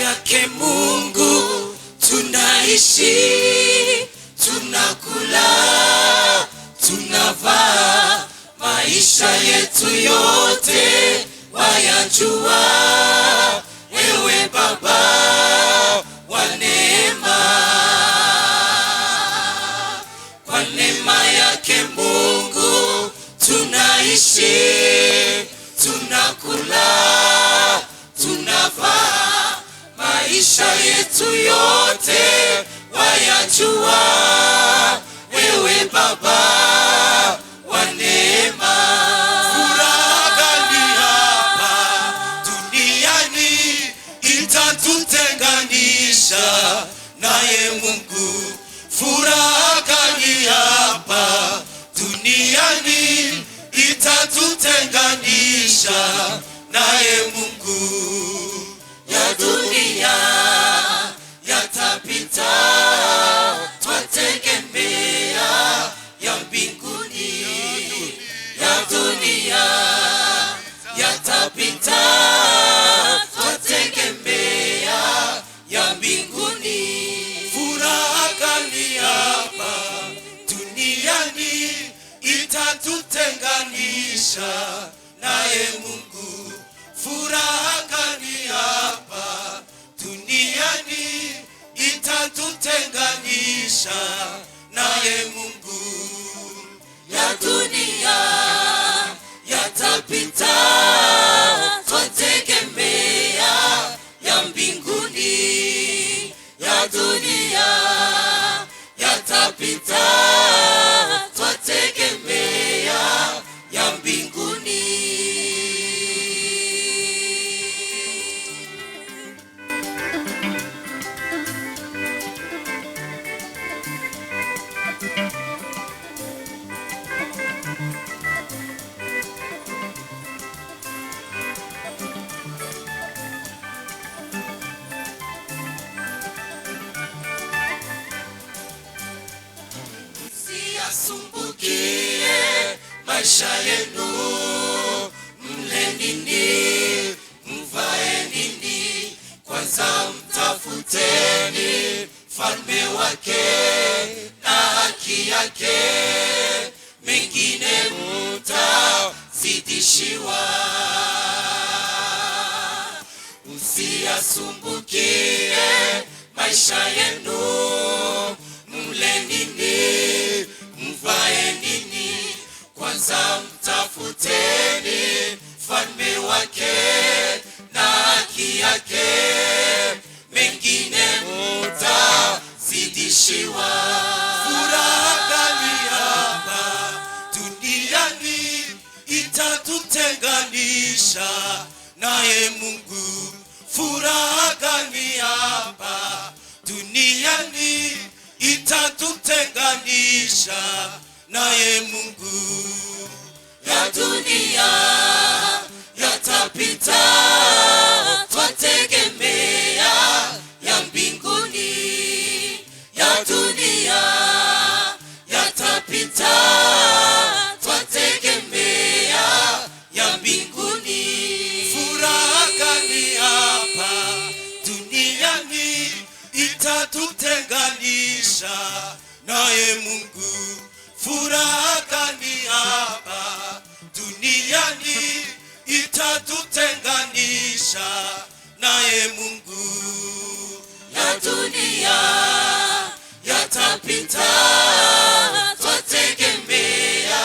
yake Mungu tunaishi, tunakula, tunavaa, maisha yetu yote wayajua. Ewe Baba wa neema, kwa neema yake Mungu tunaishi, tunakula, tunavaa, maisha yetu yote wayajua. Ewe Baba wa neema, furaha gani hapa duniani itatutenganisha naye Mungu? Furaha gani hapa duniani itatutenganisha naye Mungu? Ya dunia yatapita, twategemea ya mbinguni. Ya dunia yatapita, twategemea ya mbinguni. Furaha gani hapa duniani itatutenganisha naye Mungu? Furaha gani hapa duniani itatutenganisha naye Mungu? Ya dunia yatapita, twategemea ya mbinguni. Ya dunia yatapita, twategemea ya mbinguni. Msiyasumbukie maisha yenu, mle nini, mvae nini, kwanza mtafuteni falme wake na haki yake, mengine mtazidishiwa. Msiyasumbukie maisha yenu, mle nini, mvae nini, kwanza mtafuteni falme wake na haki yake, mengine mtazidishiwa. Furaha gani hapa duniani itatutenganisha naye Mungu? Furaha gani hapa duniani itatutenganisha naye Mungu? Ya dunia yatapita, twategemea ya mbinguni. Ya dunia yatapita, twategemea ya mbinguni. Furaha gani hapa duniani itatutenganisha naye Mungu? Furaha gani hapa duniani itatutenganisha naye Mungu? Ya dunia yatapita, twategemea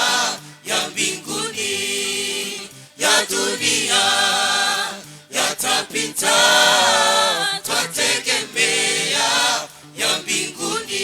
ya mbinguni. Ya dunia yatapita, twategemea ya mbinguni.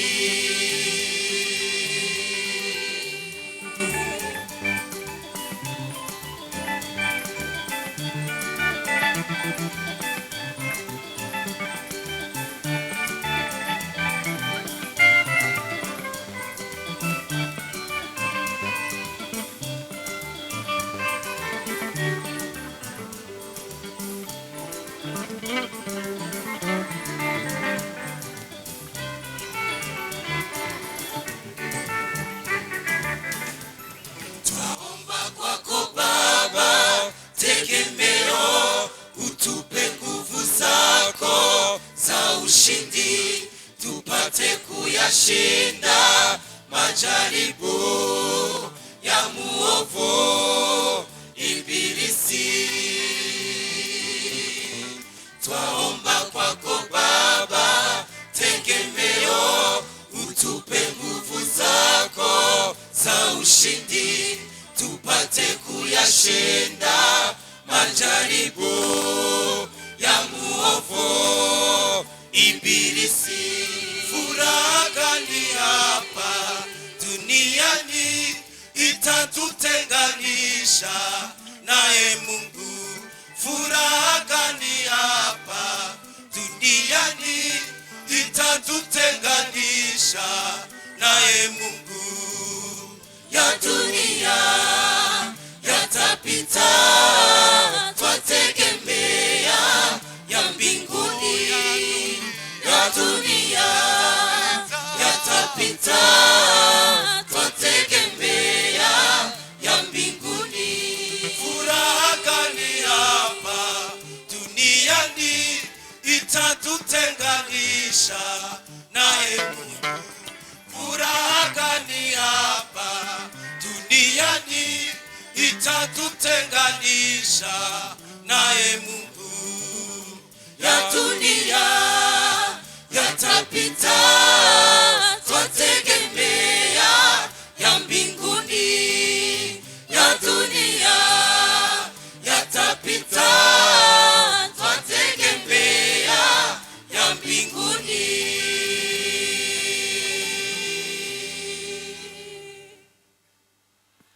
Tegemeo, utupe nguvu zako tupate kuyashinda majaribu ya muovu ibilisi. Twaomba kwako Baba, tegemeo, utupe nguvu zako za ushindi, tupate kuyashinda majaribu ya muovu ibilisi. Furaha gani hapa duniani itatutenganisha naye Mungu? Furaha gani hapa duniani itatutenganisha naye Mungu? Ya dunia yatapita, twategemea ya mbinguni. Ya dunia yatapita, twategemea ya mbinguni. Furaha gani hapa duniani itatutenganisha naye Mungu? Furaha gani hapa duniani itatutenganisha naye Mungu? Ya dunia